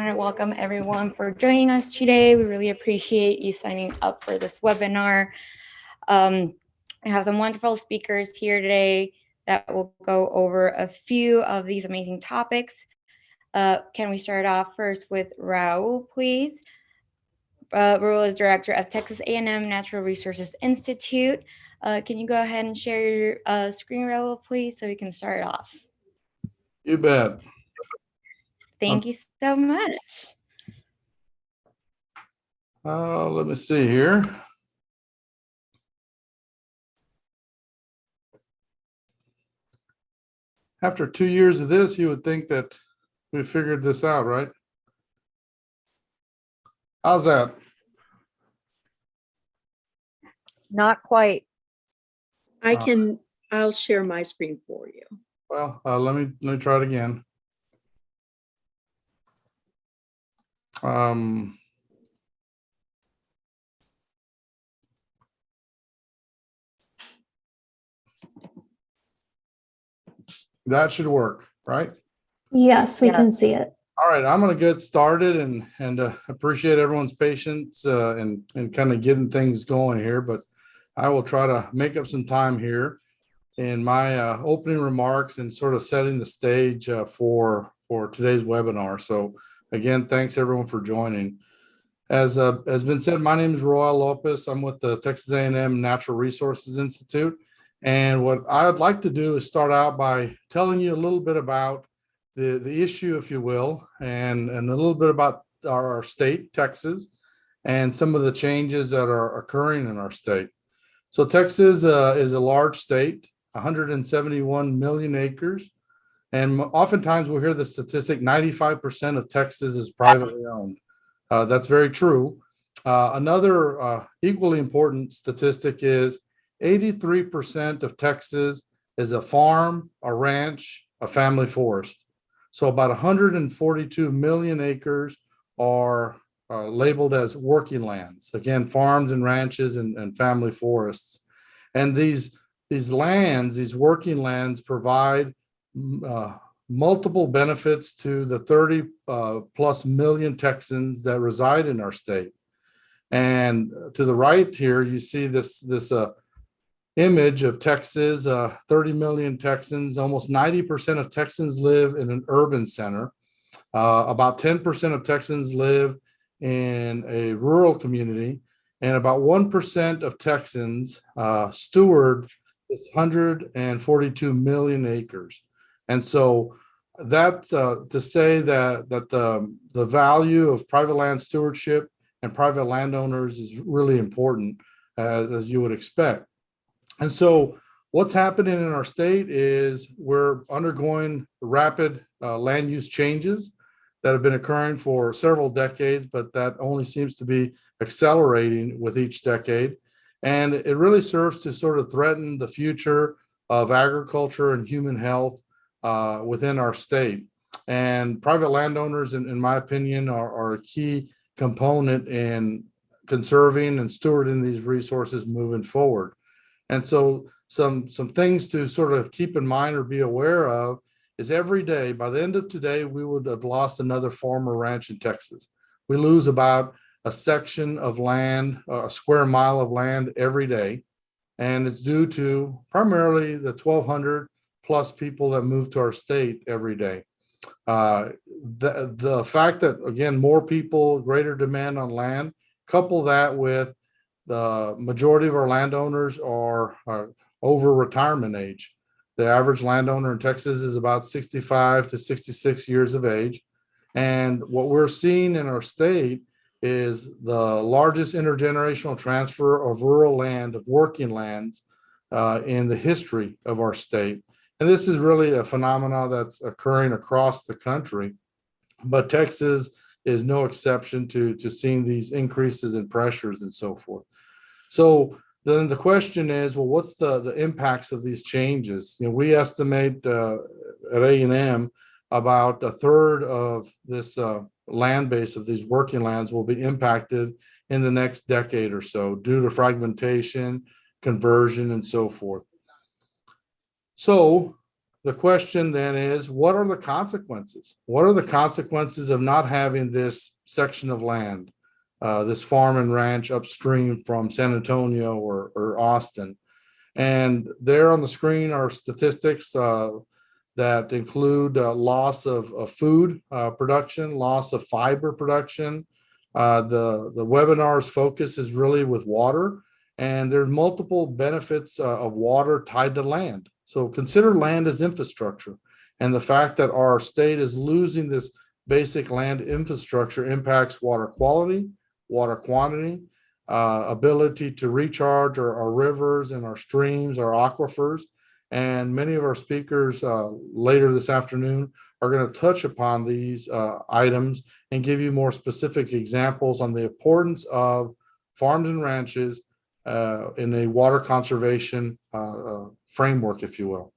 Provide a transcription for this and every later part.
wanted to welcome everyone for joining us today. We really appreciate you signing up for this webinar. I have some wonderful speakers here today that will go over a few of these amazing topics. Can we start off first with Roel, please? Roel is director of Texas A&M Natural Resources Institute. Can you go ahead and share your screen, Roel, please, so we can start off? You bet. Thank you so much. Let me see here. After 2 years of this, you would think that we figured this out, right? How's that? Not quite. I'll share my screen for you. Well, let me try it again. That should work, right? Yes, we can see it. All right, I'm going to get started and appreciate everyone's patience and kind of getting things going here, but I will try to make up some time here in my opening remarks and sort of setting the stage for today's webinar. So again, thanks everyone for joining. As has been said, my name is Roel Lopez. I'm with the Texas A&M Natural Resources Institute. And what I would like to do is start out by telling you a little bit about the issue, if you will, and a little bit about our state, Texas, and some of the changes that are occurring in our state. So Texas is a large state, 171 million acres. And oftentimes we'll hear the statistic, 95% of Texas is privately owned. That's very true. Another equally important statistic is 83% of Texas is a farm, a ranch, a family forest. So about 142 million acres are labeled as working lands. Again, farms and ranches and family forests. And these lands, these working lands provide multiple benefits to the 30 plus million Texans that reside in our state. And to the right here, you see this image of Texas, 30 million Texans. Almost 90% of Texans live in an urban center. About 10% of Texans live in a rural community, and about 1% of Texans steward this 142 million acres. And so that's to say that the value of private land stewardship and private landowners is really important, as you would expect. And so what's happening in our state is we're undergoing rapid land use changes that have been occurring for several decades, but that only seems to be accelerating with each decade. And it really serves to sort of threaten the future of agriculture and human health within our state. And private landowners, in my opinion, are a key component in conserving and stewarding these resources moving forward. And so some things to sort of keep in mind or be aware of is every day, by the end of today, we would have lost another farm or ranch in Texas. We lose about a section of land, a square mile of land every day. And it's due to primarily the 1,200 plus people that move to our state every day. The fact that, again, more people, greater demand on land, couple that with the majority of our landowners are over retirement age. The average landowner in Texas is about 65 to 66 years of age. And what we're seeing in our state is the largest intergenerational transfer of rural land, of working lands in the history of our state. And this is really a phenomenon that's occurring across the country, but Texas is no exception to seeing these increases in pressures and so forth. So then the question is, well, what's the impacts of these changes? You know, we estimate at A&M about a third of this land base of these working lands will be impacted in the next decade or so due to fragmentation, conversion, and so forth. So the question then is, what are the consequences? What are the consequences of not having this section of land, this farm and ranch upstream from San Antonio or Austin? And there on the screen are statistics that include loss of food production, loss of fiber production. The webinar's focus is really with water, and there's multiple benefits of water tied to land. So consider land as infrastructure, and the fact that our state is losing this basic land infrastructure impacts water quality, water quantity, ability to recharge our rivers and our streams, our aquifers. And many of our speakers later this afternoon are going to touch upon these items and give you more specific examples on the importance of farms and ranches in a water conservation framework, if you will.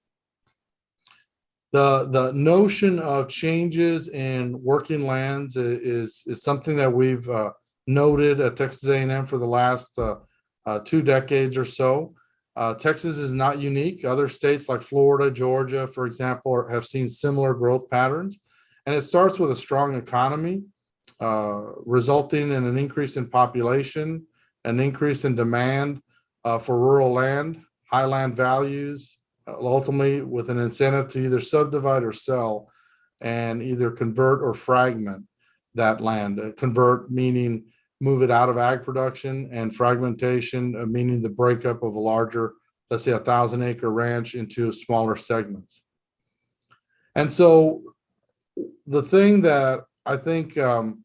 The notion of changes in working lands is something that we've noted at Texas A&M for the last 2 decades or so. Texas is not unique. Other states like Florida, Georgia, for example, have seen similar growth patterns. And it starts with a strong economy, resulting in an increase in population, an increase in demand for rural land, high land values, ultimately with an incentive to either subdivide or sell and either convert or fragment that land. Convert meaning move it out of ag production, and fragmentation meaning the breakup of a larger, let's say 1,000-acre ranch into smaller segments. And so the thing that I think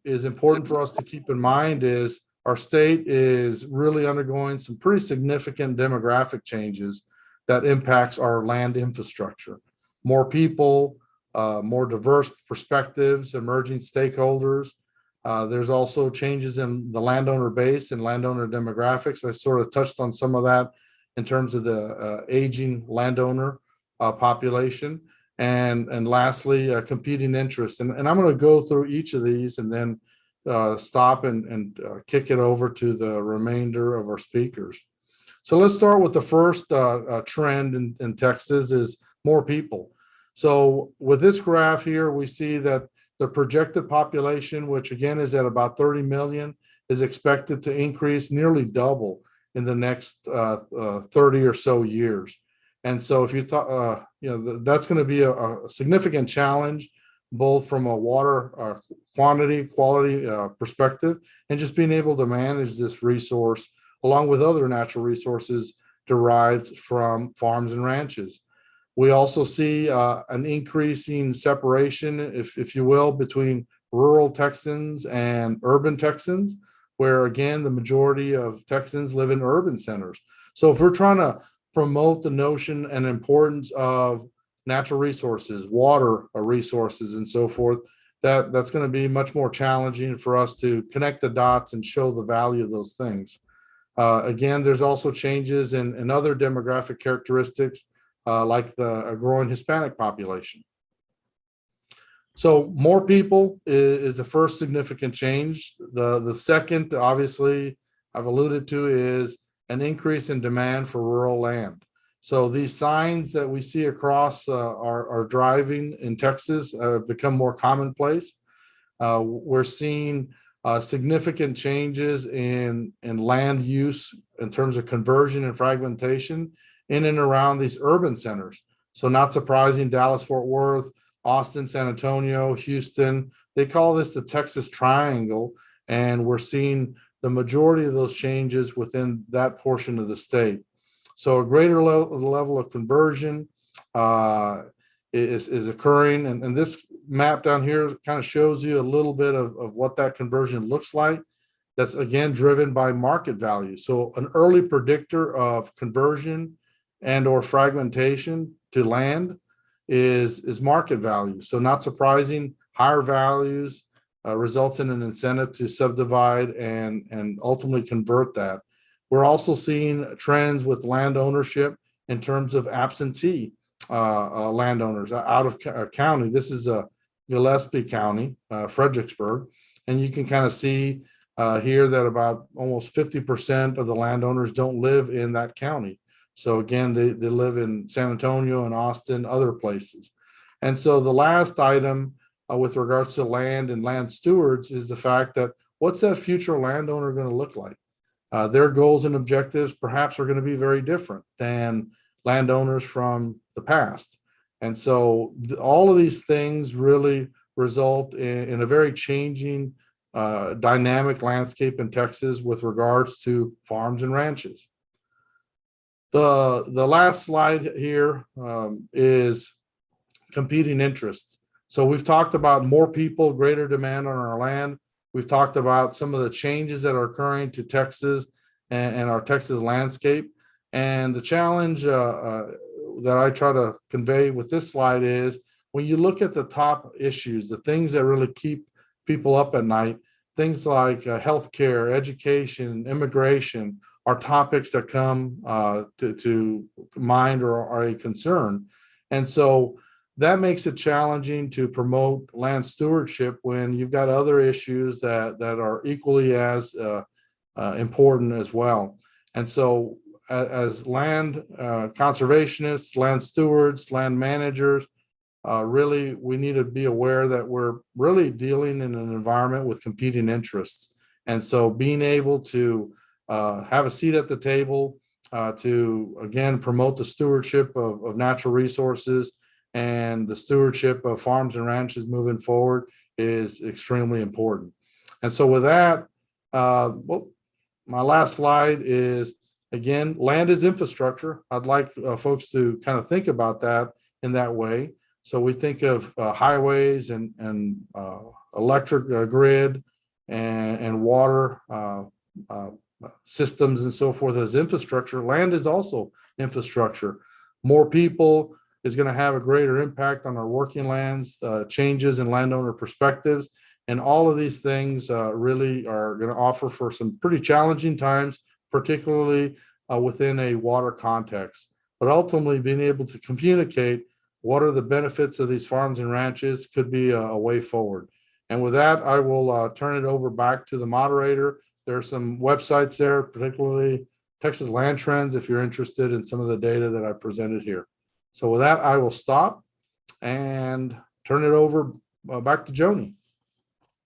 is important for us to keep in mind is our state is really undergoing some pretty significant demographic changes that impacts our land infrastructure. More people, more diverse perspectives, emerging stakeholders. There's also changes in the landowner base and landowner demographics. I sort of touched on some of that in terms of the aging landowner population. And lastly, competing interests. And I'm going to go through each of these and then stop and kick it over to the remainder of our speakers. So let's start with the first trend in Texas is more people. So with this graph here, we see that the projected population, which again is at about 30 million, is expected to increase nearly double in the next 30 or so years. And so if you thought, that's going to be a significant challenge, both from a water quality perspective, and just being able to manage this resource along with other natural resources derived from farms and ranches. We also see an increasing separation, if you will, between rural Texans and urban Texans, where again, the majority of Texans live in urban centers. So if we're trying to promote the notion and importance of natural resources, water resources, and so forth, that's going to be much more challenging for us to connect the dots and show the value of those things. Again, there's also changes in other demographic characteristics, like the growing Hispanic population. So more people is the first significant change. The second, obviously, I've alluded to, is an increase in demand for rural land. So these signs that we see across our driving in Texas become more commonplace. We're seeing significant changes in land use in terms of conversion and fragmentation in and around these urban centers. So not surprising, Dallas, Fort Worth, Austin, San Antonio, Houston, they call this the Texas Triangle. And we're seeing the majority of those changes within that portion of the state. So a greater level of conversion is occurring. And this map down here kind of shows you a little bit of what that conversion looks like. That's again driven by market value. So an early predictor of conversion and or fragmentation to land is market value. So not surprising, higher values results in an incentive to subdivide and ultimately convert that. We're also seeing trends with land ownership in terms of absentee landowners out of county. This is Gillespie County, Fredericksburg, and you can kind of see here that about almost 50% of the landowners don't live in that county. So again, they live in San Antonio and Austin, other places. And so the last item with regards to land and land stewards is the fact that what's that future landowner going to look like? Their goals and objectives perhaps are going to be very different than landowners from the past. And so all of these things really result in a very changing dynamic landscape in Texas with regards to farms and ranches. The last slide here is competing interests. So we've talked about more people, greater demand on our land. We've talked about some of the changes that are occurring to Texas and our Texas landscape. And the challenge that I try to convey with this slide is when you look at the top issues, the things that really keep people up at night, things like healthcare, education, immigration are topics that come to mind or are a concern. And so that makes it challenging to promote land stewardship when you've got other issues that are equally as important as well. And so as land conservationists, land stewards, land managers, really we need to be aware that we're really dealing in an environment with competing interests. And so being able to have a seat at the table to, again, promote the stewardship of natural resources and the stewardship of farms and ranches moving forward is extremely important. And so with that, my last slide is, again, land is infrastructure. I'd like folks to kind of think about that in that way. So we think of highways and electric grid and water systems and so forth as infrastructure. Land is also infrastructure. More people is going to have a greater impact on our working lands, changes in landowner perspectives. And all of these things really are going to offer for some pretty challenging times, particularly within a water context. But ultimately being able to communicate what are the benefits of these farms and ranches could be a way forward. And with that, I will turn it over back to the moderator. There are some websites there, particularly Texas Land Trends, if you're interested in some of the data that I presented here. So with that, I will stop and turn it over back to Joni.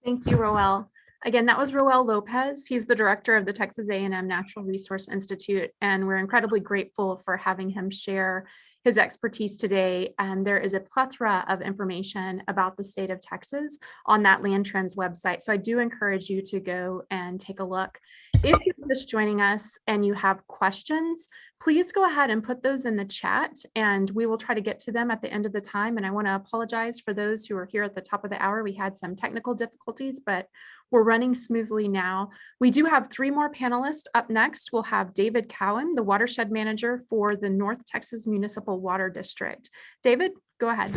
Thank you, Roel. Again, that was Roel Lopez. He's the director of the Texas A&M Natural Resources Institute, and we're incredibly grateful for having him share his expertise today. There is a plethora of information about the state of Texas on that Land Trends website. So I do encourage you to go and take a look. If you're just joining us and you have questions, please go ahead and put those in the chat and we will try to get to them at the end of the time. And I want to apologize for those who are here at the top of the hour. We had some technical difficulties, but we're running smoothly now. We do have 3 more panelists up next. We'll have David Cowan, the Watershed Manager for the North Texas Municipal Water District. David, go ahead.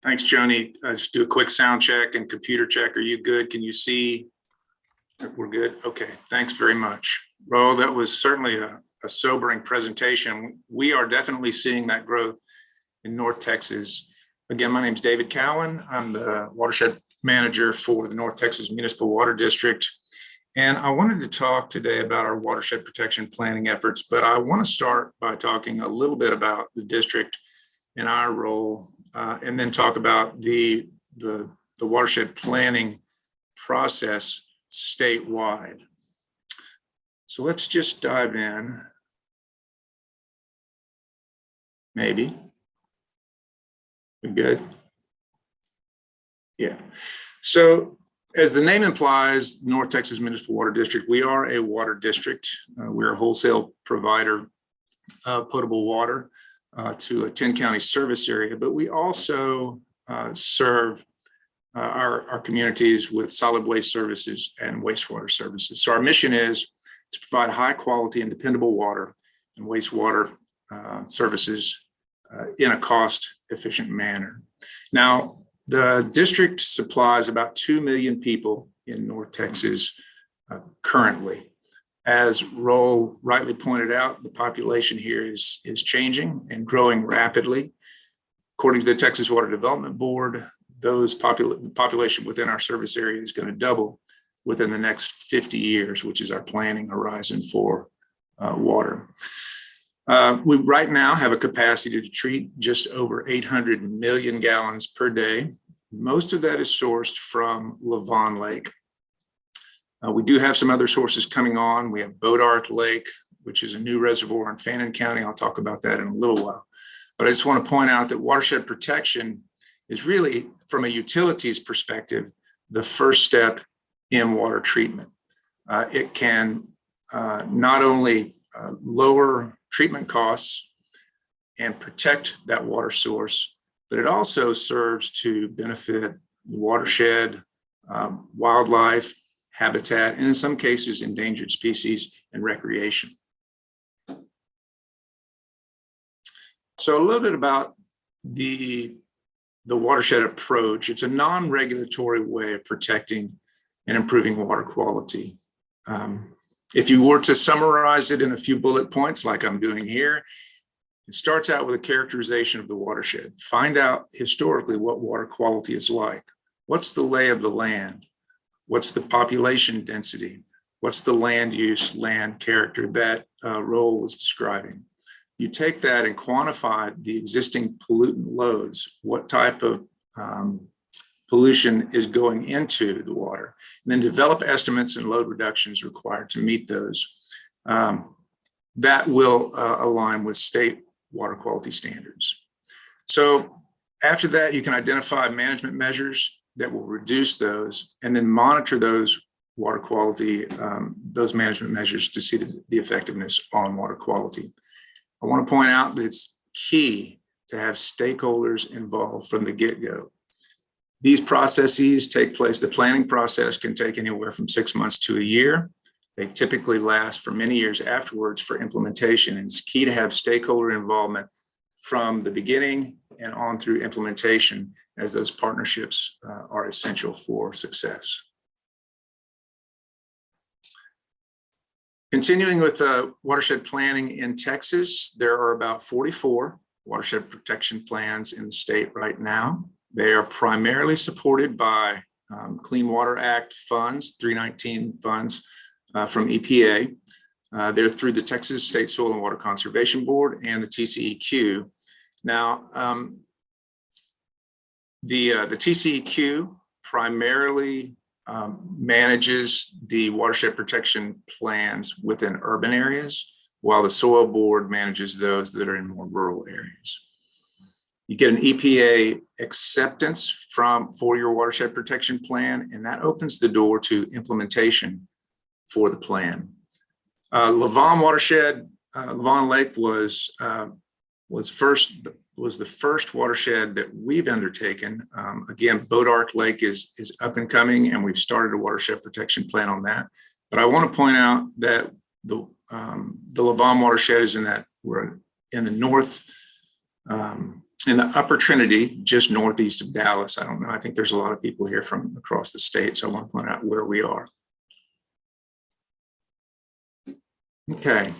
Thanks, Joni. Just do a quick sound check and computer check. Are you good? Can you see? We're good. Okay, thanks very much. Well, that was certainly a sobering presentation. We are definitely seeing that growth in North Texas. Again, my name is David Cowan. I'm the Watershed Manager for the North Texas Municipal Water District. And I wanted to talk today about our watershed protection planning efforts, but I want to start by talking a little bit about the district and our role, and then talk about the watershed planning process statewide. So let's just dive in. Maybe. We're good? Yeah. So as the name implies, North Texas Municipal Water District, we are a water district. We're a wholesale provider of potable water to a 10-county service area, but we also serve our communities with solid waste services and wastewater services. So our mission is to provide high quality and dependable water and wastewater services in a cost-efficient manner. Now, the district supplies about 2 million people in North Texas currently. As Roel rightly pointed out, the population here is changing and growing rapidly. According to the Texas Water Development Board, the population within our service area is going to double within the next 50 years, which is our planning horizon for water. We right now have a capacity to treat just over 800 million gallons per day. Most of that is sourced from Lavon Lake. We do have some other sources coming on. We have Bodark Lake, which is a new reservoir in Fannin County. I'll talk about that in a little while. But I just want to point out that watershed protection is really, from a utilities perspective, the first step in water treatment. It can not only lower treatment costs and protect that water source, but it also serves to benefit the watershed, wildlife, habitat, and in some cases, endangered species and recreation. So a little bit about the watershed approach. It's a non-regulatory way of protecting and improving water quality. If you were to summarize it in a few bullet points, like I'm doing here, it starts out with a characterization of the watershed. Find out historically what water quality is like. What's the lay of the land? What's the population density? What's the land use, land character that Roel was describing? You take that and quantify the existing pollutant loads. What type of pollution is going into the water, and then develop estimates and load reductions required to meet those. That will align with state water quality standards. So after that, you can identify management measures that will reduce those, and then monitor those water quality, those management measures to see the effectiveness on water quality. I want to point out that it's key to have stakeholders involved from the get-go. These processes take place, the planning process can take anywhere from 6 months to a year. They typically last for many years afterwards for implementation, and it's key to have stakeholder involvement from the beginning and on through implementation, as those partnerships are essential for success. Continuing with watershed planning in Texas, there are about 44 watershed protection plans in the state right now. They are primarily supported by Clean Water Act funds, 319 funds from EPA. They're through the Texas State Soil and Water Conservation Board and the TCEQ. Now, the TCEQ primarily manages the watershed protection plans within urban areas, while the Soil Board manages those that are in more rural areas. You get an EPA acceptance for your watershed protection plan, and that opens the door to implementation for the plan. Lavon Watershed, Lavon Lake was the first watershed that we've undertaken. Again, Bodark Lake is up and coming, and we've started a watershed protection plan on that. But I want to point out that the Lavon watershed is we're in the north, in the Upper Trinity, just northeast of Dallas. I don't know. I think there's a lot of people here from across the state, so I want to point out where we are. Okay.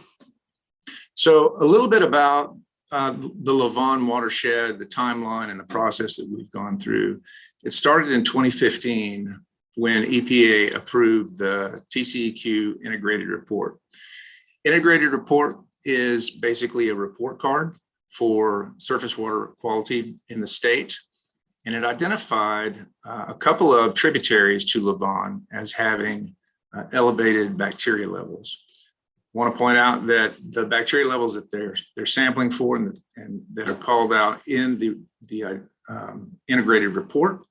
So a little bit about the Lavon watershed, the timeline, and the process that we've gone through. It started in 2015 when EPA approved the TCEQ integrated report. Integrated report is basically a report card for surface water quality in the state, and it identified a couple of tributaries to Lavon as having elevated bacteria levels. I want to point out that the bacteria levels that they're sampling for and that are called out in the integrated report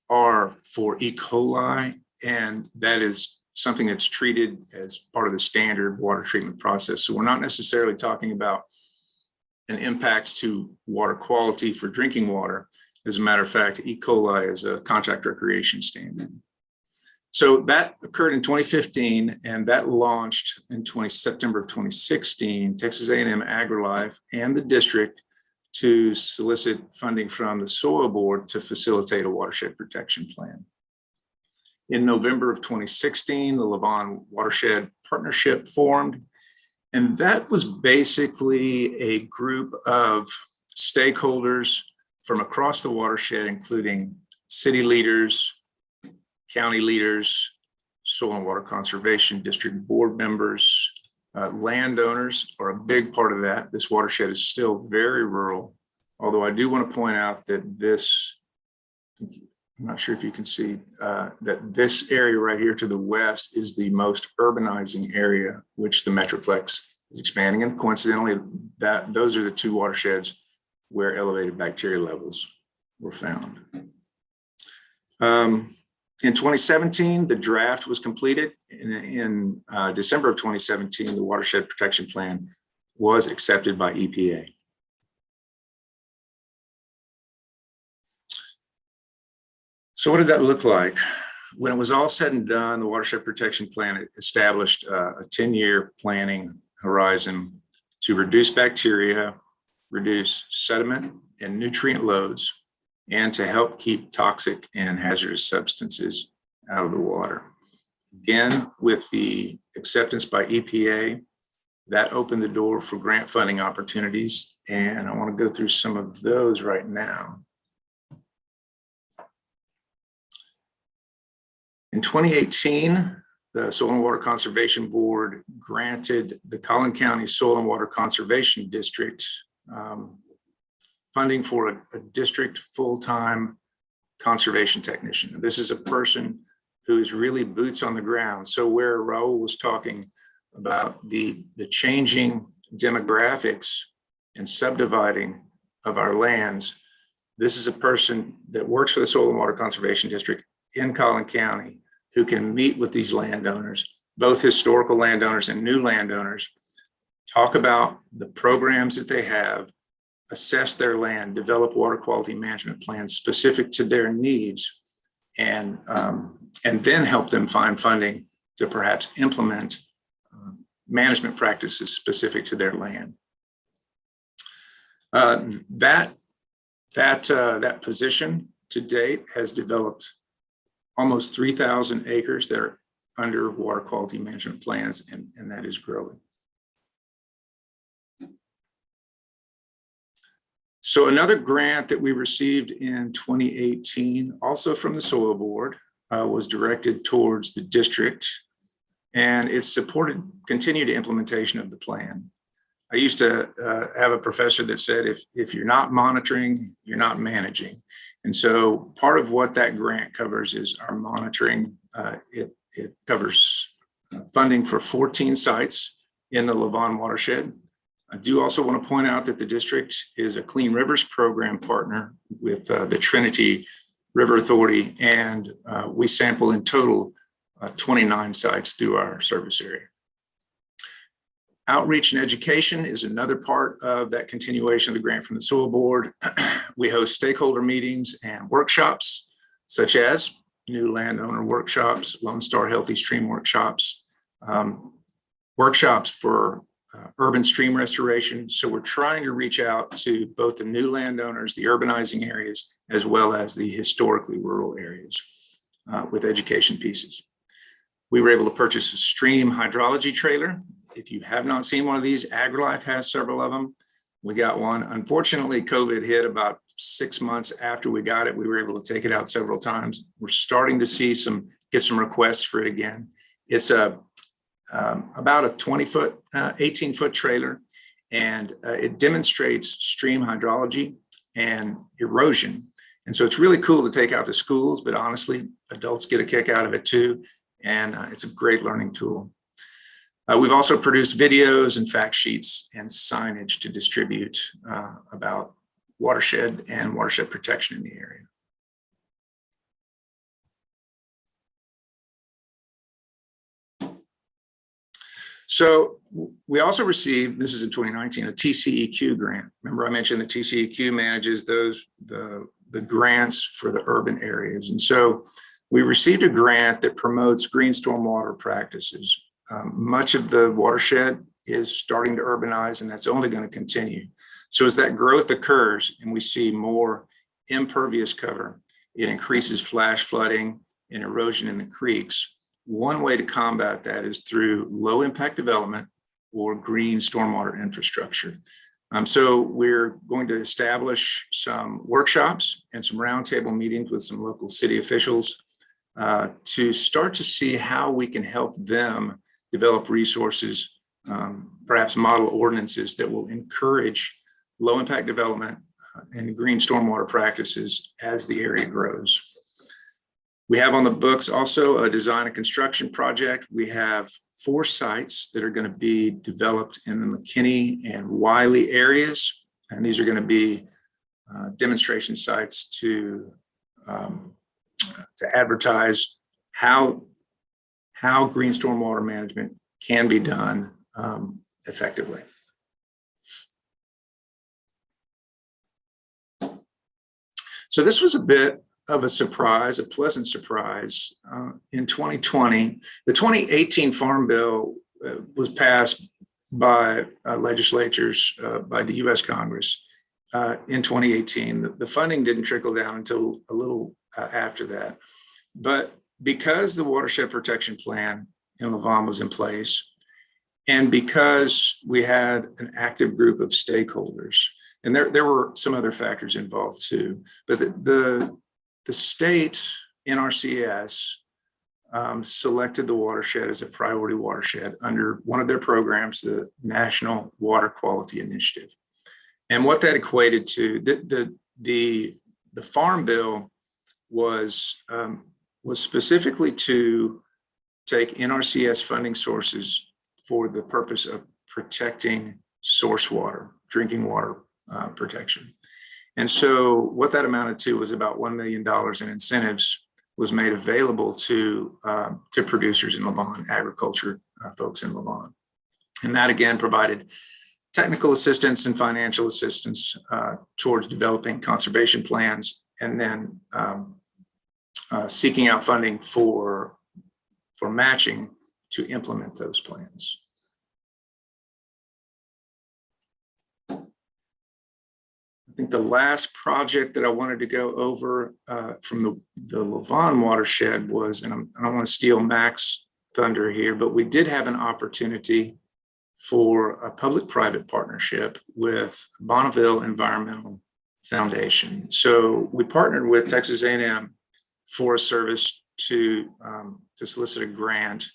are for E. coli, and that is something that's treated as part of the standard water treatment process. So we're not necessarily talking about an impact to water quality for drinking water. As a matter of fact, E. coli is a contract recreation standard. So that occurred in 2015, and that launched in September of 2016, Texas A&M AgriLife and the district to solicit funding from the Soil Board to facilitate a watershed protection plan. In November of 2016, the Lavon Watershed Partnership formed, and that was basically a group of stakeholders from across the watershed, including city leaders, county leaders, Soil and Water Conservation District board members, landowners are a big part of that. This watershed is still very rural, although I do want to point out that this, I'm not sure if you can see, that this area right here to the west is the most urbanizing area, which the Metroplex is expanding. And coincidentally, those are the two watersheds where elevated bacteria levels were found. In 2017, the draft was completed. In December of 2017, the Watershed Protection Plan was accepted by EPA. So what did that look like? When it was all said and done, the Watershed Protection Plan established a 10-year planning horizon to reduce bacteria, reduce sediment and nutrient loads, and to help keep toxic and hazardous substances out of the water. Again, with the acceptance by EPA, that opened the door for grant funding opportunities, and I want to go through some of those right now. In 2018, the Soil and Water Conservation Board granted the Collin County Soil and Water Conservation District funding for a district full-time conservation technician. This is a person who is really boots on the ground. So where Roel was talking about the changing demographics and subdividing of our lands, this is a person that works for the Soil and Water Conservation District in Collin County who can meet with these landowners, both historical landowners and new landowners, talk about the programs that they have, assess their land, develop water quality management plans specific to their needs, and then help them find funding to perhaps implement management practices specific to their land. That position to date has developed almost 3,000 acres that are under water quality management plans, and that is growing. So another grant that we received in 2018, also from the Soil Board, was directed towards the district, and it supported continued implementation of the plan. I used to have a professor that said, if you're not monitoring, you're not managing. And so part of what that grant covers is our monitoring. It covers funding for 14 sites in the Lavon watershed. I do also want to point out that the district is a Clean Rivers program partner with the Trinity River Authority, and we sample in total 29 sites through our service area. Outreach and education is another part of that continuation of the grant from the Soil Board. We host stakeholder meetings and workshops, such as new landowner workshops, Lone Star Healthy Stream workshops, workshops for urban stream restoration. So we're trying to reach out to both the new landowners, the urbanizing areas, as well as the historically rural areas with education pieces. We were able to purchase a stream hydrology trailer. If you have not seen one of these, AgriLife has several of them. We got one. Unfortunately, COVID hit about 6 months after we got it. We were able to take it out several times. We're starting to see get some requests for it again. It's about a 20-foot, 18-foot trailer, and it demonstrates stream hydrology and erosion. And so it's really cool to take out to schools, but honestly, adults get a kick out of it too. And it's a great learning tool. We've also produced videos and fact sheets and signage to distribute about watershed and watershed protection in the area. So we also received, this is in 2019, a TCEQ grant. Remember I mentioned that TCEQ manages the grants for the urban areas. And so we received a grant that promotes green stormwater practices. Much of the watershed is starting to urbanize, and that's only going to continue. So as that growth occurs and we see more impervious cover, it increases flash flooding and erosion in the creeks. One way to combat that is through low impact development or green stormwater infrastructure. So we're going to establish some workshops and some roundtable meetings with some local city officials to start to see how we can help them develop resources, perhaps model ordinances that will encourage low impact development and green stormwater practices as the area grows. We have on the books also a design and construction project. We have 4 sites that are going to be developed in the McKinney and Wiley areas. And these are going to be demonstration sites to advertise how green stormwater management can be done effectively. So this was a bit of a surprise, a pleasant surprise. In 2020, the 2018 Farm Bill was passed by legislatures, by the US Congress in 2018. The funding didn't trickle down until a little after that. But because the Watershed Protection Plan in Lavon was in place, and because we had an active group of stakeholders, and there were some other factors involved too, but the state NRCS selected the watershed as a priority watershed under one of their programs, the National Water Quality Initiative. And what that equated to, the Farm Bill was specifically to take NRCS funding sources for the purpose of protecting source water, drinking water protection. And so what that amounted to was about $1 million in incentives was made available to producers in Lavon, agriculture folks in Lavon. And that again provided technical assistance and financial assistance towards developing conservation plans, and then seeking out funding for matching to implement those plans. I think the last project that I wanted to go over from the Lavon watershed was, and I don't want to steal Mac's thunder here, but we did have an opportunity for a public-private partnership with Bonneville Environmental Foundation. So we partnered with Texas A&M Forest Service to solicit a grant.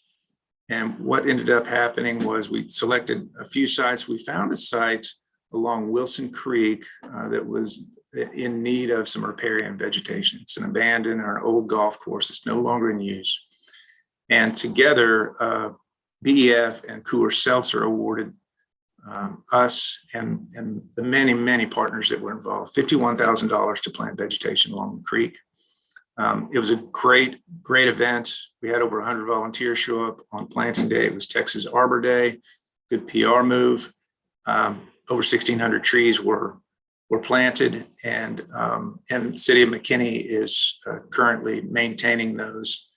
And what ended up happening was we selected a few sites. We found a site along Wilson Creek that was in need of some riparian vegetation. It's an abandoned or an old golf course. It's no longer in use. And together, BEF and Coors Seltzer awarded us and the many, many partners that were involved $51,000 to plant vegetation along the creek. It was a great event. We had over 100 volunteers show up on planting day. It was Texas Arbor Day, good PR move. Over 1,600 trees were planted, and the city of McKinney is currently maintaining those,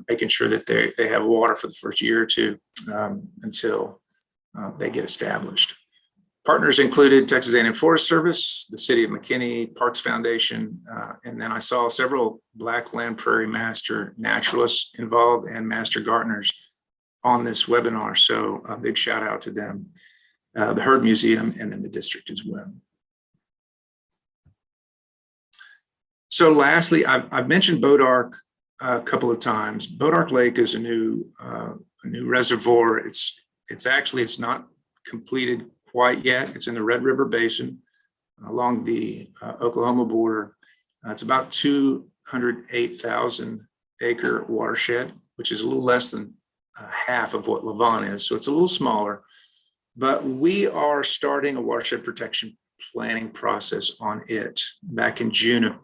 making sure that they have water for the first year or two until they get established. Partners included Texas A&M Forest Service, the city of McKinney, Parks Foundation, and then I saw several Black Land Prairie Master Naturalists involved and Master Gardeners on this webinar. So a big shout out to them, the Herd Museum, and then the district as well. So lastly, I've mentioned Bodark a couple of times. Bodark Lake is a new reservoir. It's not completed quite yet. It's in the Red River Basin along the Oklahoma border. It's about 208,000 acre watershed, which is a little less than half of what Lavon is. So it's a little smaller, but we are starting a watershed protection planning process on it. Back in June of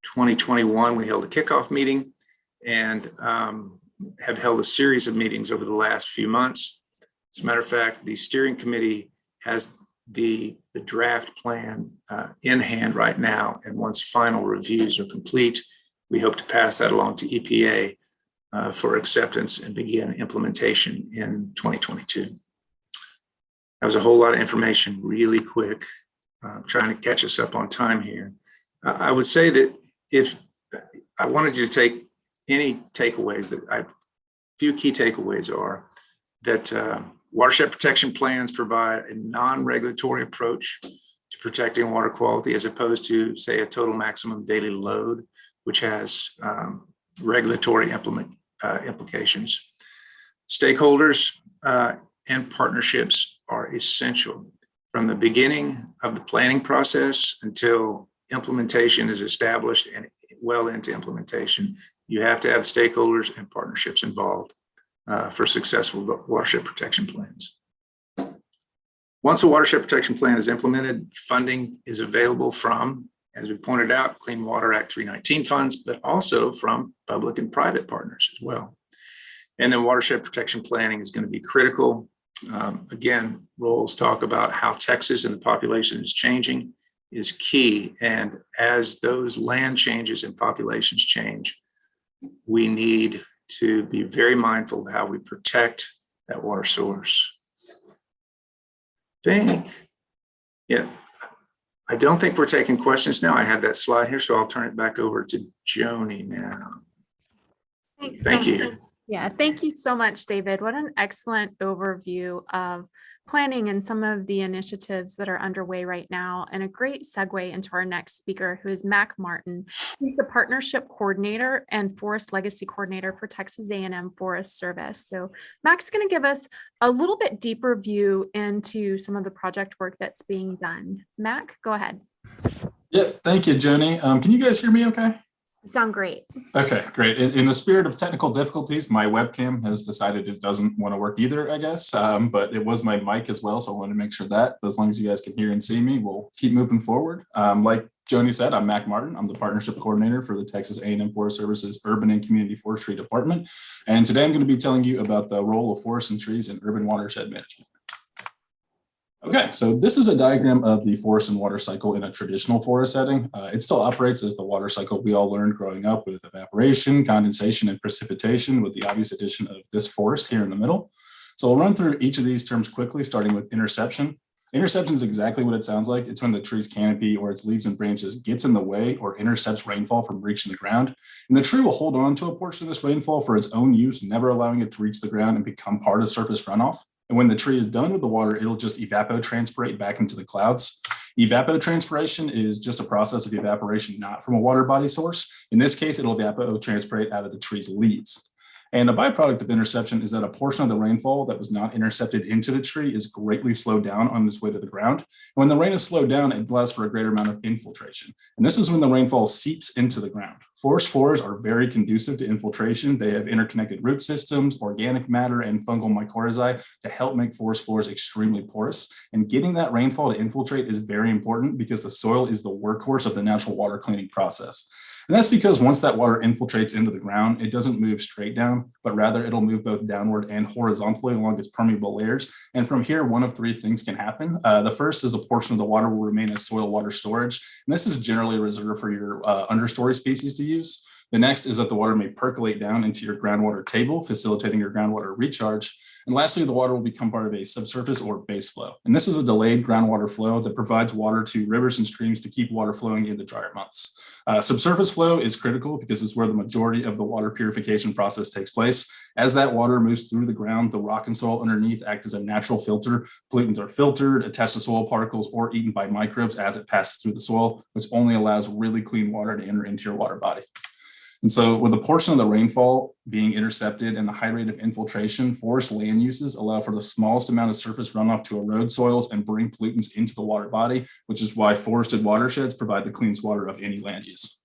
2021, we held a kickoff meeting and have held a series of meetings over the last few months. As a matter of fact, the steering committee has the draft plan in hand right now. And once final reviews are complete, we hope to pass that along to EPA for acceptance and begin implementation in 2022. That was a whole lot of information really quick, trying to catch us up on time here. I would say that if I wanted you to take any takeaways, few key takeaways are that watershed protection plans provide a non-regulatory approach to protecting water quality as opposed to, say, a total maximum daily load, which has regulatory implications. Stakeholders and partnerships are essential from the beginning of the planning process until implementation is established and well into implementation. You have to have stakeholders and partnerships involved for successful watershed protection plans. Once a watershed protection plan is implemented, funding is available from, as we pointed out, Clean Water Act 319 funds, but also from public and private partners as well. And then watershed protection planning is going to be critical. Again, Roel's talk about how Texas and the population is changing is key. And as those land changes and populations change, we need to be very mindful of how we protect that water source. I don't think we're taking questions now. I had that slide here, so I'll turn it back over to Joni now. Thanks. Thank you. Yeah, thank you so much, David. What an excellent overview of planning and some of the initiatives that are underway right now, and a great segue into our next speaker, who is Mac Martin. He's the Partnership Coordinator and Forest Legacy Coordinator for Texas A&M Forest Service. So Mac's going to give us a little bit deeper view into some of the project work that's being done. Mac, go ahead. Yeah, thank you, Joni. Can you guys hear me okay? Sound great. Okay, great. In the spirit of technical difficulties, my webcam has decided it doesn't want to work either, I guess, but it was my mic as well, so I wanted to make sure that, but as long as you guys can hear and see me, we'll keep moving forward. Like Joni said, I'm Mac Martin. I'm the Partnership Coordinator for the Texas A&M Forest Service's Urban and Community Forestry Department, and today I'm going to be telling you about the role of forests and trees in urban watershed management. Okay, so this is a diagram of the forest and water cycle in a traditional forest setting. It still operates as the water cycle we all learned growing up, with evaporation, condensation, and precipitation, with the obvious addition of this forest here in the middle. So I'll run through each of these terms quickly, starting with interception. Interception is exactly what it sounds like. It's when the tree's canopy or its leaves and branches gets in the way or intercepts rainfall from reaching the ground. And the tree will hold on to a portion of this rainfall for its own use, never allowing it to reach the ground and become part of surface runoff. And when the tree is done with the water, it'll just evapotranspirate back into the clouds. Evapotranspiration is just a process of evaporation, not from a water body source. In this case, it'll evapotranspirate out of the tree's leaves. And a byproduct of interception is that a portion of the rainfall that was not intercepted into the tree is greatly slowed down on its way to the ground. And when the rain is slowed down, it allows for a greater amount of infiltration. And this is when the rainfall seeps into the ground. Forest floors are very conducive to infiltration. They have interconnected root systems, organic matter, and fungal mycorrhizae to help make forest floors extremely porous. And getting that rainfall to infiltrate is very important because the soil is the workhorse of the natural water cleaning process. And that's because once that water infiltrates into the ground, it doesn't move straight down, but rather it'll move both downward and horizontally along its permeable layers. And from here, one of three things can happen. The first is a portion of the water will remain as soil water storage. And this is generally reserved for your understory species to use. The next is that the water may percolate down into your groundwater table, facilitating your groundwater recharge. And lastly, the water will become part of a subsurface or base flow. And this is a delayed groundwater flow that provides water to rivers and streams to keep water flowing in the drier months. Subsurface flow is critical because it's where the majority of the water purification process takes place. As that water moves through the ground, the rock and soil underneath act as a natural filter. Pollutants are filtered, attached to soil particles, or eaten by microbes as it passes through the soil, which only allows really clean water to enter into your water body. And so with a portion of the rainfall being intercepted and the high rate of infiltration, forest land uses allow for the smallest amount of surface runoff to erode soils and bring pollutants into the water body, which is why forested watersheds provide the cleanest water of any land use.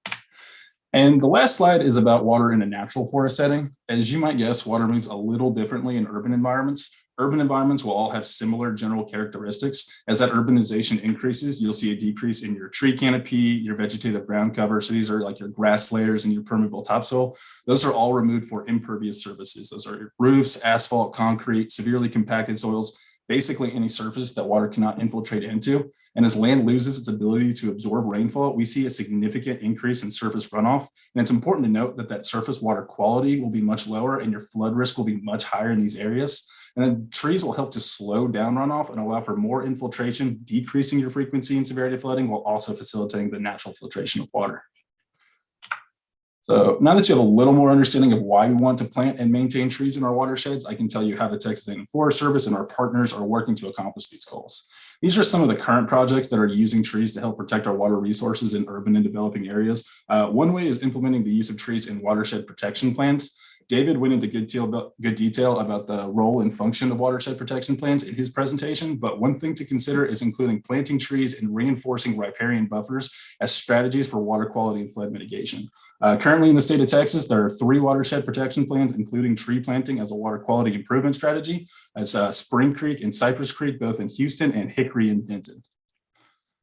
And the last slide is about water in a natural forest setting. As you might guess, water moves a little differently in urban environments. Urban environments will all have similar general characteristics. As that urbanization increases, you'll see a decrease in your tree canopy, your vegetative ground cover. So these are like your grass layers and your permeable topsoil. Those are all removed for impervious surfaces. Those are your roofs, asphalt, concrete, severely compacted soils, basically any surface that water cannot infiltrate into. And as land loses its ability to absorb rainfall, we see a significant increase in surface runoff. And it's important to note that that surface water quality will be much lower and your flood risk will be much higher in these areas. And then trees will help to slow down runoff and allow for more infiltration, decreasing your frequency and severity of flooding while also facilitating the natural filtration of water. So now that you have a little more understanding of why we want to plant and maintain trees in our watersheds, I can tell you how the Texas A&M Forest Service and our partners are working to accomplish these goals. These are some of the current projects that are using trees to help protect our water resources in urban and developing areas. One way is implementing the use of trees in watershed protection plans. David went into good detail about the role and function of watershed protection plans in his presentation, but one thing to consider is including planting trees and reinforcing riparian buffers as strategies for water quality and flood mitigation. Currently in the state of Texas, there are 3 watershed protection plans, including tree planting as a water quality improvement strategy. That's Spring Creek and Cypress Creek, both in Houston, and Hickory in Denton.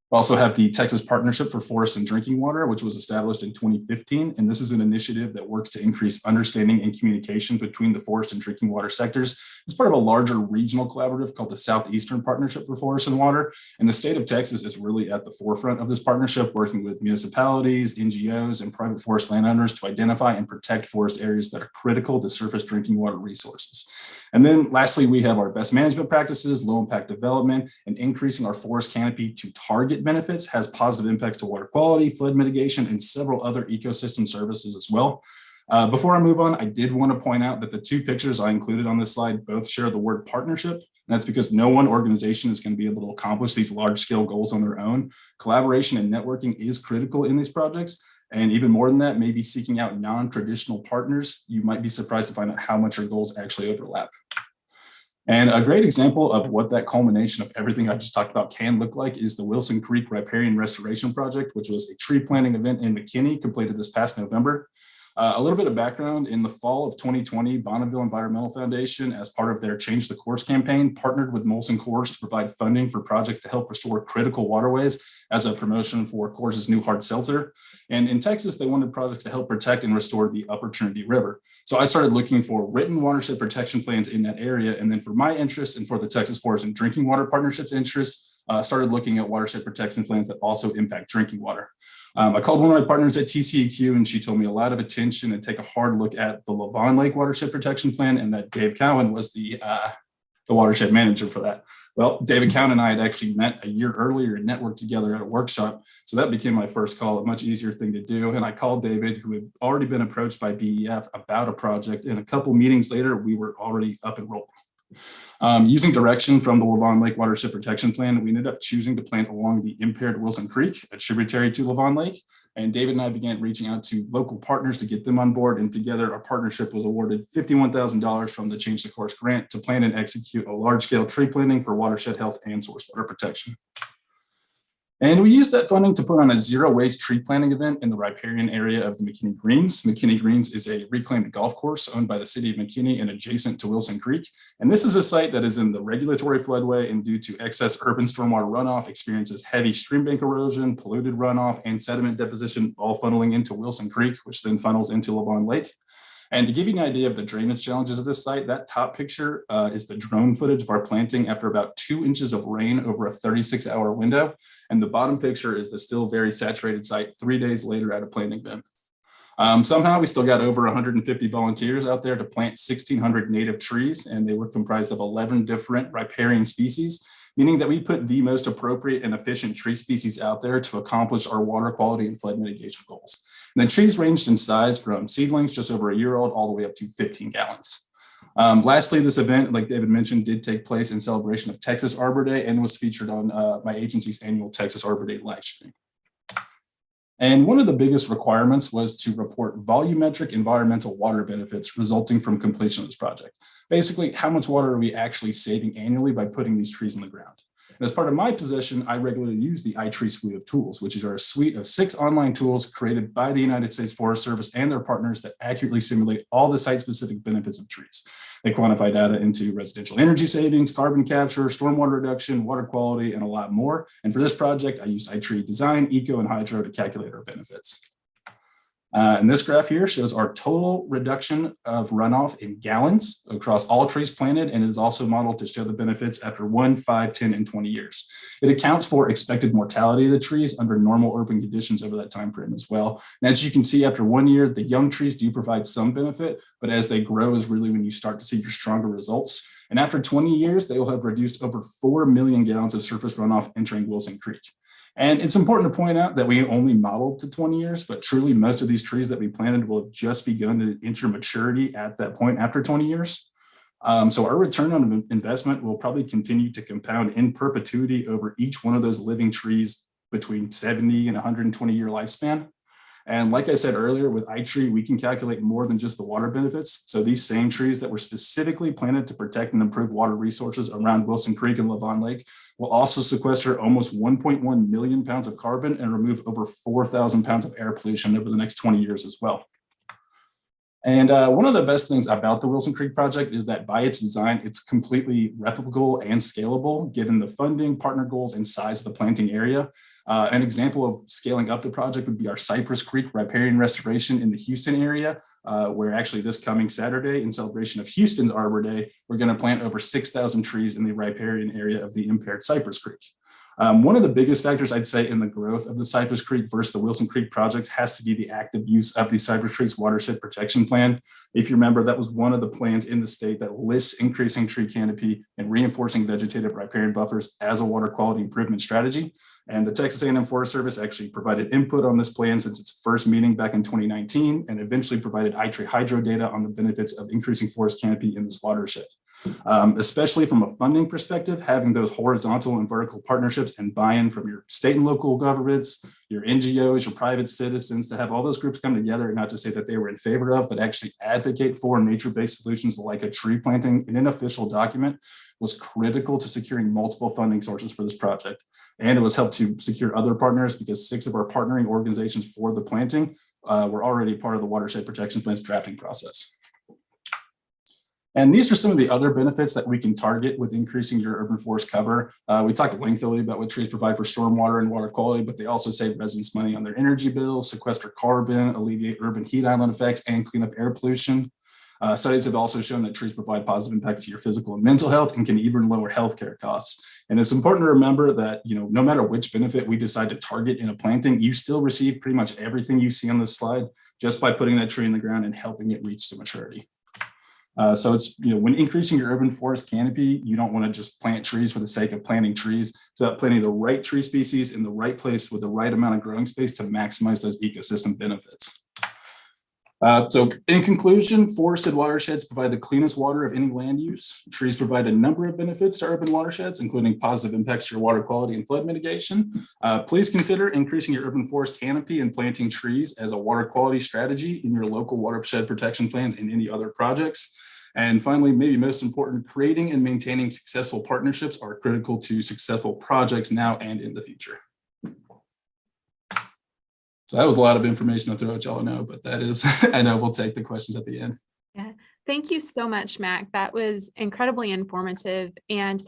We also have the Texas Partnership for Forests and Drinking Water, which was established in 2015. And this is an initiative that works to increase understanding and communication between the forest and drinking water sectors. It's part of a larger regional collaborative called the Southeastern Partnership for Forests and Water. And the state of Texas is really at the forefront of this partnership, working with municipalities, NGOs, and private forest landowners to identify and protect forest areas that are critical to surface drinking water resources. And then lastly, we have our best management practices, low impact development, and increasing our forest canopy to target benefits has positive impacts to water quality, flood mitigation, and several other ecosystem services as well. Before I move on, I did want to point out that the 2 pictures I included on this slide both share the word partnership. And that's because no one organization is going to be able to accomplish these large scale goals on their own. Collaboration and networking is critical in these projects. And even more than that, maybe seeking out non-traditional partners. You might be surprised to find out how much your goals actually overlap. And a great example of what that culmination of everything I just talked about can look like is the Wilson Creek Riparian Restoration Project, which was a tree planting event in McKinney completed this past November. A little bit of background: in the fall of 2020, Bonneville Environmental Foundation, as part of their Change the Course campaign, partnered with Molson Coors to provide funding for projects to help restore critical waterways as a promotion for Coors' new hard seltzer. And in Texas, they wanted projects to help protect and restore the Upper Trinity River. So I started looking for written watershed protection plans in that area. And then for my interest and for the Texas Forest and Drinking Water Partnership's interest, started looking at watershed protection plans that also impact drinking water. I called one of my partners at TCEQ, and she told me a lot of attention and take a hard look at the Lavon Lake Watershed Protection Plan, and that Dave Cowan was the watershed manager for that. Well, David Cowan and I had actually met a year earlier and networked together at a workshop. So that became my first call, a much easier thing to do. And I called David, who had already been approached by BEF about a project. And a couple meetings later, we were already up and rolling. Using direction from the Lavon Lake Watershed Protection Plan, we ended up choosing to plant along the impaired Wilson Creek, a tributary to Lavon Lake. And David and I began reaching out to local partners to get them on board. And together, our partnership was awarded $51,000 from the Change the Course grant to plan and execute a large-scale tree planting for watershed health and source water protection. And we used that funding to put on a zero-waste tree planting event in the riparian area of the McKinney Greens. McKinney Greens is a reclaimed golf course owned by the city of McKinney and adjacent to Wilson Creek. And this is a site that is in the regulatory floodway, and due to excess urban stormwater runoff, experiences heavy stream bank erosion, polluted runoff, and sediment deposition, all funneling into Wilson Creek, which then funnels into Lavon Lake. And to give you an idea of the drainage challenges of this site, that top picture is the drone footage of our planting after about 2 inches of rain over a 36-hour window. And the bottom picture is the still very saturated site 3 days later at a planting event. Somehow we still got over 150 volunteers out there to plant 1,600 native trees, and they were comprised of 11 different riparian species, meaning that we put the most appropriate and efficient tree species out there to accomplish our water quality and flood mitigation goals. And the trees ranged in size from seedlings just over a year old all the way up to 15 gallons. Lastly, this event, like David mentioned, did take place in celebration of Texas Arbor Day and was featured on my agency's annual Texas Arbor Day live stream. And one of the biggest requirements was to report volumetric environmental water benefits resulting from completion of this project. Basically, how much water are we actually saving annually by putting these trees in the ground? And as part of my position, I regularly use the iTree suite of tools, which is a suite of 6 online tools created by the United States Forest Service and their partners that accurately simulate all the site-specific benefits of trees. They quantify data into residential energy savings, carbon capture, stormwater reduction, water quality, and a lot more. And for this project, I used iTree Design, Eco, and Hydro to calculate our benefits. And this graph here shows our total reduction of runoff in gallons across all trees planted, and it is also modeled to show the benefits after 1, 5, 10, and 20 years. It accounts for expected mortality of the trees under normal urban conditions over that time frame as well. And as you can see, after 1 year, the young trees do provide some benefit, but as they grow is really when you start to see your stronger results. And after 20 years, they will have reduced over 4 million gallons of surface runoff entering Wilson Creek. And it's important to point out that we only modeled to 20 years, but truly most of these trees that we planted will have just begun to enter maturity at that point after 20 years. So our return on investment will probably continue to compound in perpetuity over each one of those living trees between 70 and 120 year lifespan. And like I said earlier, with iTree, we can calculate more than just the water benefits. So these same trees that were specifically planted to protect and improve water resources around Wilson Creek and Lavon Lake will also sequester almost 1.1 million pounds of carbon and remove over 4,000 pounds of air pollution over the next 20 years as well. And one of the best things about the Wilson Creek project is that by its design, it's completely replicable and scalable, given the funding, partner goals, and size of the planting area. An example of scaling up the project would be our Cypress Creek riparian restoration in the Houston area, where actually this coming Saturday, in celebration of Houston's Arbor Day, we're going to plant over 6,000 trees in the riparian area of the impaired Cypress Creek. One of the biggest factors I'd say in the growth of the Cypress Creek versus the Wilson Creek projects has to be the active use of the Cypress Creek's watershed protection plan. If you remember, that was one of the plans in the state that lists increasing tree canopy and reinforcing vegetative riparian buffers as a water quality improvement strategy. And the Texas A&M Forest Service actually provided input on this plan since its first meeting back in 2019, and eventually provided iTree hydro data on the benefits of increasing forest canopy in this watershed. Especially from a funding perspective, having those horizontal and vertical partnerships and buy-in from your state and local governments, your NGOs, your private citizens, to have all those groups come together and not just say that they were in favor of, but actually advocate for nature-based solutions like a tree planting in an official document was critical to securing multiple funding sources for this project. And it was helped to secure other partners because 6 of our partnering organizations for the planting were already part of the Watershed Protection Plan's drafting process. And these are some of the other benefits that we can target with increasing your urban forest cover. We talked lengthily about what trees provide for stormwater and water quality, but they also save residents money on their energy bills, sequester carbon, alleviate urban heat island effects, and clean up air pollution. Studies have also shown that trees provide positive impacts to your physical and mental health and can even lower healthcare costs. And it's important to remember that, no matter which benefit we decide to target in a planting, you still receive pretty much everything you see on this slide just by putting that tree in the ground and helping it reach to maturity. So it's, when increasing your urban forest canopy, you don't want to just plant trees for the sake of planting trees. It's about planting the right tree species in the right place with the right amount of growing space to maximize those ecosystem benefits. So in conclusion, forested watersheds provide the cleanest water of any land use. Trees provide a number of benefits to urban watersheds, including positive impacts to your water quality and flood mitigation. Please consider increasing your urban forest canopy and planting trees as a water quality strategy in your local watershed protection plans and any other projects. And finally, maybe most important, creating and maintaining successful partnerships are critical to successful projects now and in the future. So that was a lot of information to throw at y'all, but that is, I know we'll take the questions at the end. Yeah, thank you so much, Mac. That was incredibly informative. And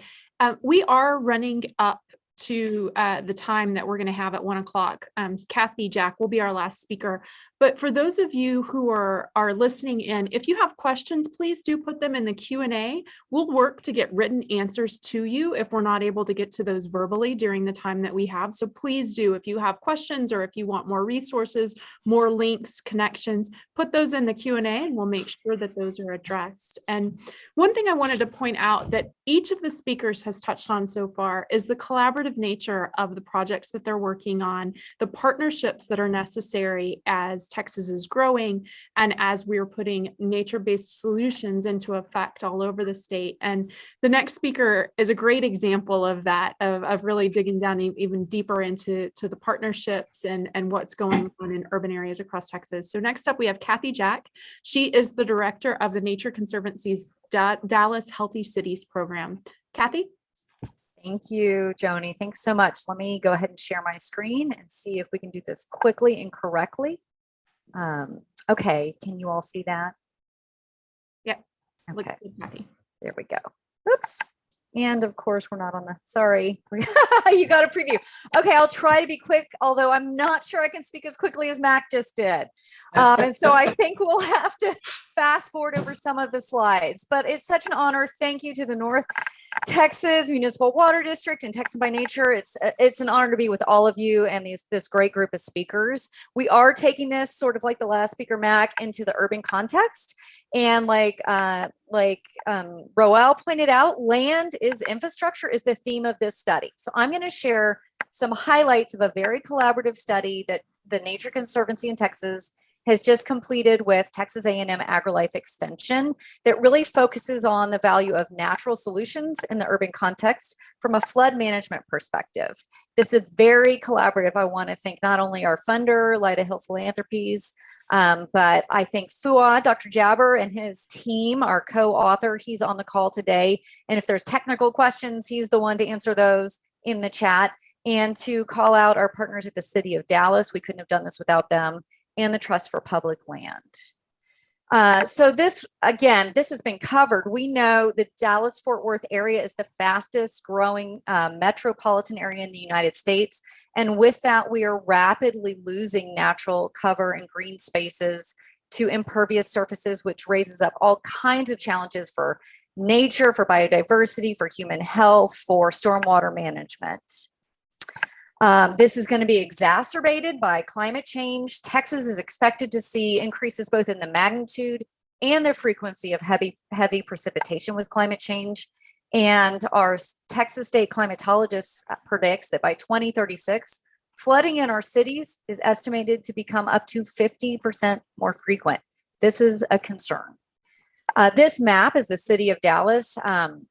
we are running up to the time that we're going to have at 1 o'clock. Kathy Jack will be our last speaker. But for those of you who are listening in, if you have questions, please do put them in the Q&A. We'll work to get written answers to you if we're not able to get to those verbally during the time that we have. So please do, if you have questions or if you want more resources, more links, connections, put those in the Q&A and we'll make sure that those are addressed. And one thing I wanted to point out that each of the speakers has touched on so far is the collaborative nature of the projects that they're working on, the partnerships that are necessary as Texas is growing and as we're putting nature-based solutions into effect all over the state. And the next speaker is a great example of that, of really digging down even deeper into the partnerships and what's going on in urban areas across Texas. So next up, we have Kathy Jack. She is the director of the Nature Conservancy's Dallas Healthy Cities program. Kathy? Thank you, Joni. Thanks so much. Let me go ahead and share my screen and see if we can do this quickly and correctly. Okay, can you all see that? Yep. Okay, Kathy. there we go. Oops. And of course, we're not on the, sorry, you got a preview. Okay, I'll try to be quick, although I'm not sure I can speak as quickly as Mac just did. And so I think we'll have to fast forward over some of the slides, but it's such an honor. Thank you to the North Texas Municipal Water District and Texan by Nature. It's an honor to be with all of you and this great group of speakers. We are taking this sort of like the last speaker, Mac, into the urban context. And like Roel pointed out, land is infrastructure is the theme of this study. So I'm going to share some highlights of a very collaborative study that the Nature Conservancy in Texas has just completed with Texas A&M AgriLife Extension that really focuses on the value of natural solutions in the urban context from a flood management perspective. This is very collaborative. I want to thank not only our funder, Lyda Hill Philanthropies, but I think Fuad, Dr. Jabber and his team, our co-author, he's on the call today. And if there's technical questions, he's the one to answer those in the chat. And to call out our partners at the City of Dallas. We couldn't have done this without them. And the Trust for Public Land. So this, again, this has been covered. We know the Dallas-Fort Worth area is the fastest growing metropolitan area in the United States. And with that, we are rapidly losing natural cover and green spaces to impervious surfaces, which raises up all kinds of challenges for nature, for biodiversity, for human health, for stormwater management. This is going to be exacerbated by climate change. Texas is expected to see increases both in the magnitude and the frequency of heavy precipitation with climate change. And our Texas state climatologist predicts that by 2036, flooding in our cities is estimated to become up to 50% more frequent. This is a concern. This map is the city of Dallas.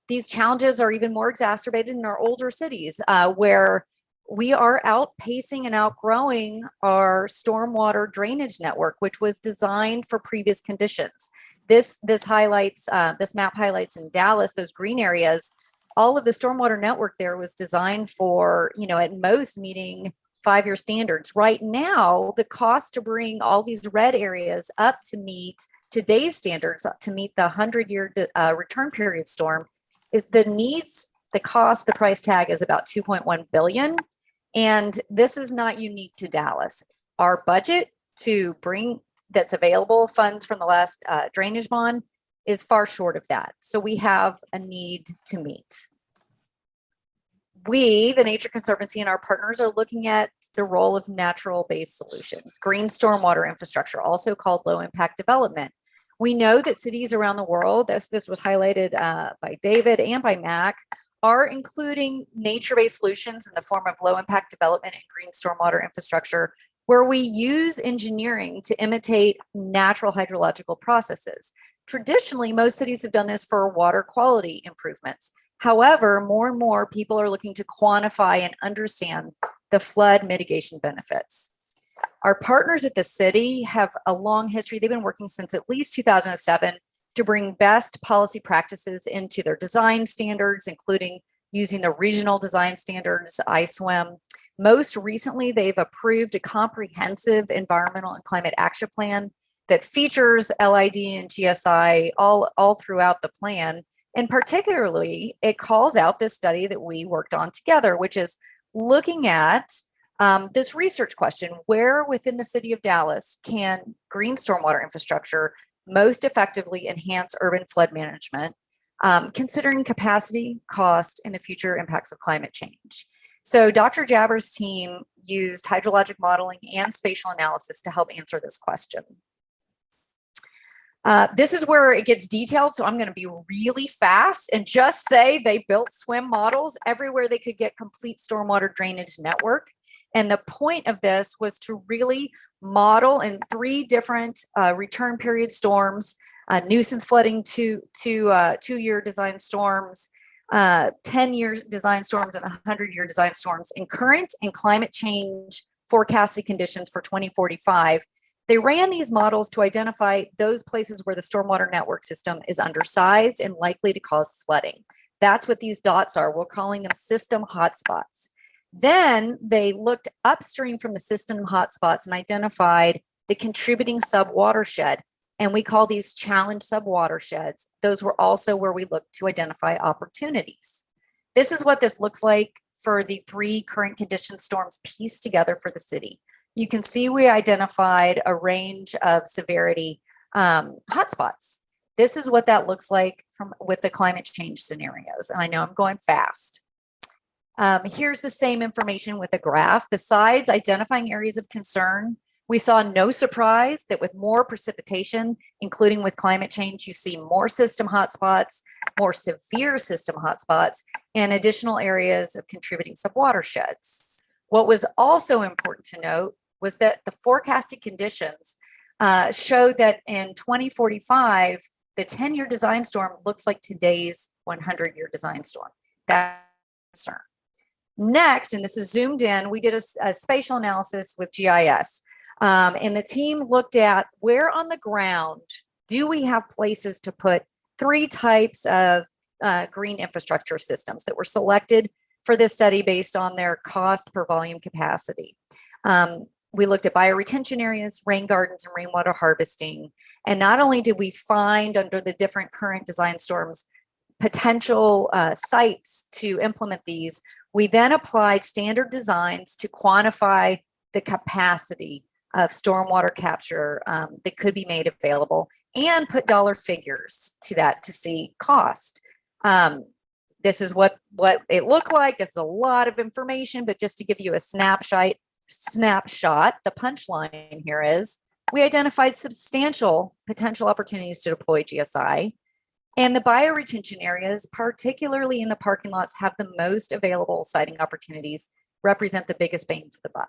These challenges are even more exacerbated in our older cities where we are outpacing and outgrowing our stormwater drainage network, which was designed for previous conditions. This map highlights in Dallas, those green areas, all of the stormwater network there was designed for, at most meeting 5-year standards. Right now, the cost to bring all these red areas up to meet today's standards, to meet the 100-year return period storm, is the price tag is about $2.1 billion. And this is not unique to Dallas. Our budget to bring that's available, funds from the last drainage bond, is far short of that. So we have a need to meet. We, the Nature Conservancy and our partners, are looking at the role of natural-based solutions, green stormwater infrastructure, also called low-impact development. We know that cities around the world, this was highlighted by David and by Mac, are including nature-based solutions in the form of low-impact development and green stormwater infrastructure, where we use engineering to imitate natural hydrological processes. Traditionally, most cities have done this for water quality improvements. However, more and more people are looking to quantify and understand the flood mitigation benefits. Our partners at the city have a long history. They've been working since at least 2007 to bring best policy practices into their design standards, including using the regional design standards, ISWIM. Most recently, they've approved a comprehensive environmental and climate action plan that features LID and GSI all throughout the plan. And particularly, it calls out this study that we worked on together, which is looking at this research question: where within the city of Dallas can green stormwater infrastructure most effectively enhance urban flood management, considering capacity, cost, and the future impacts of climate change. So Dr. Jabber's team used hydrologic modeling and spatial analysis to help answer this question. This is where it gets detailed, so I'm going to be really fast and just say they built SWIM models everywhere they could get complete stormwater drainage network. And the point of this was to really model in 3 different return period storms, nuisance flooding, 2-year design storms, 10-year design storms, and 100-year design storms in current and climate change forecasted conditions for 2045. They ran these models to identify those places where the stormwater network system is undersized and likely to cause flooding. That's what these dots are. We're calling them system hotspots. Then they looked upstream from the system hotspots and identified the contributing sub-watershed, and we call these challenge sub-watersheds. Those were also where we looked to identify opportunities. This is what this looks like for the 3 current condition storms pieced together for the city. You can see we identified a range of severity hotspots. This is what that looks like with the climate change scenarios. And I know I'm going fast. Here's the same information with a graph. Besides identifying areas of concern, we saw no surprise that with more precipitation, including with climate change, you see more system hotspots, more severe system hotspots, and additional areas of contributing subwatersheds. What was also important to note was that the forecasted conditions showed that in 2045, the 10-year design storm looks like today's 100-year design storm. That's a concern. Next, and this is zoomed in, we did a spatial analysis with GIS. And the team looked at where on the ground do we have places to put 3 types of green infrastructure systems that were selected for this study based on their cost per volume capacity. We looked at bioretention areas, rain gardens, and rainwater harvesting. And not only did we find under the different current design storms potential sites to implement these, we then applied standard designs to quantify the capacity of stormwater capture that could be made available and put dollar figures to that to see cost. This is what it looked like. This is a lot of information, but just to give you a snapshot, the punchline here is we identified substantial potential opportunities to deploy GSI, and the bioretention areas, particularly in the parking lots, have the most available siting opportunities, represent the biggest bang for the buck.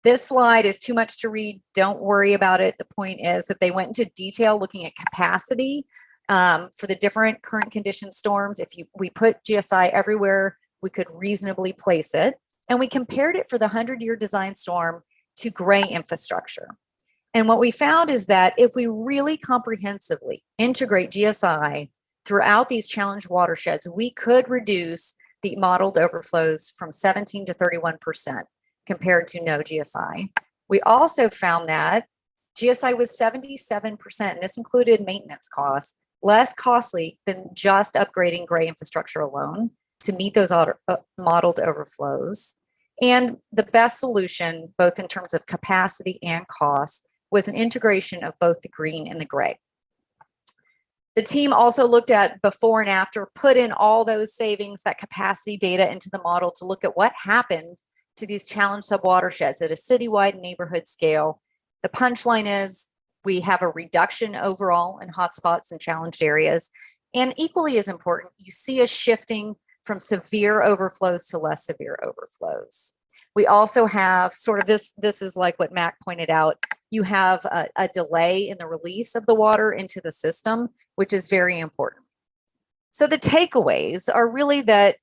This slide is too much to read. Don't worry about it. The point is that they went into detail looking at capacity for the different current condition storms. If we put GSI everywhere, we could reasonably place it. And we compared it for the 100-year design storm to gray infrastructure. And what we found is that if we really comprehensively integrate GSI throughout these challenged watersheds, we could reduce the modeled overflows from 17 to 31% compared to no GSI. We also found that GSI was 77%, and this included maintenance costs, less costly than just upgrading gray infrastructure alone to meet those modeled overflows. And the best solution, both in terms of capacity and cost, was an integration of both the green and the gray. The team also looked at before and after, put in all those savings, that capacity data into the model to look at what happened to these challenged subwatersheds at a citywide neighborhood scale. The punchline is we have a reduction overall in hotspots and challenged areas. And equally as important, you see a shifting from severe overflows to less severe overflows. We also have sort of this is like what Mac pointed out. You have a delay in the release of the water into the system, which is very important. So the takeaways are really that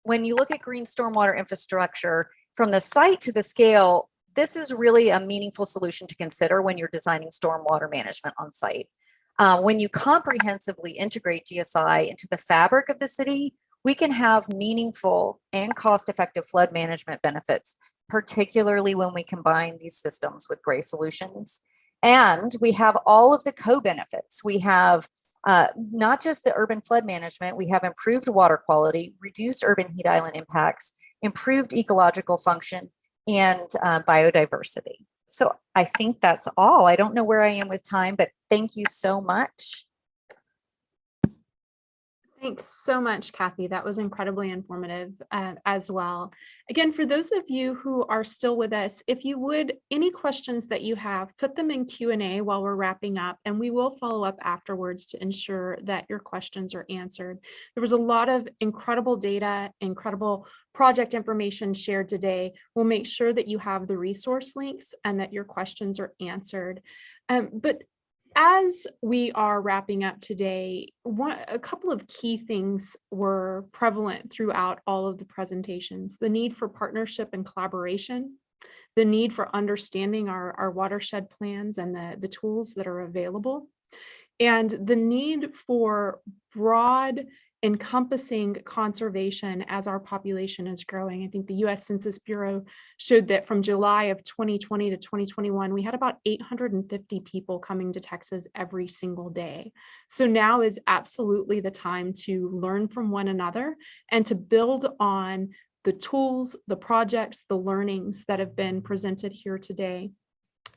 when you look at green stormwater infrastructure from the site to the scale, this is really a meaningful solution to consider when you're designing stormwater management on site. When you comprehensively integrate GSI into the fabric of the city, we can have meaningful and cost-effective flood management benefits, particularly when we combine these systems with gray solutions. And we have all of the co-benefits. We have not just the urban flood management, we have improved water quality, reduced urban heat island impacts, improved ecological function, and biodiversity. So I think that's all. I don't know where I am with time, but thank you so much. Thanks so much, Kathy. That was incredibly informative as well. Again, for those of you who are still with us, if you would, any questions that you have, put them in Q&A while we're wrapping up, and we will follow up afterwards to ensure that your questions are answered. There was a lot of incredible data, incredible project information shared today. We'll make sure that you have the resource links and that your questions are answered. But as we are wrapping up today, a couple of key things were prevalent throughout all of the presentations: the need for partnership and collaboration, the need for understanding our watershed plans and the tools that are available, and the need for broad encompassing conservation as our population is growing. I think the US Census Bureau showed that from July of 2020 to 2021, we had about 850 people coming to Texas every single day. So now is absolutely the time to learn from one another and to build on the tools, the projects, the learnings that have been presented here today.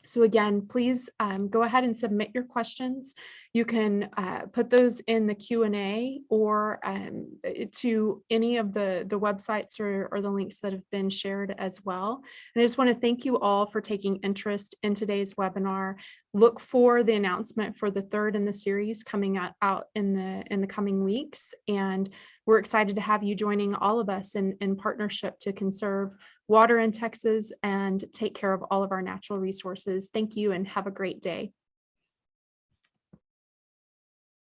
So again, please go ahead and submit your questions. You can put those in the Q&A or to any of the websites or the links that have been shared as well. And I just want to thank you all for taking interest in today's webinar. Look for the announcement for the third in the series coming out in the coming weeks. And we're excited to have you joining all of us in partnership to conserve water in Texas and take care of all of our natural resources. Thank you and have a great day.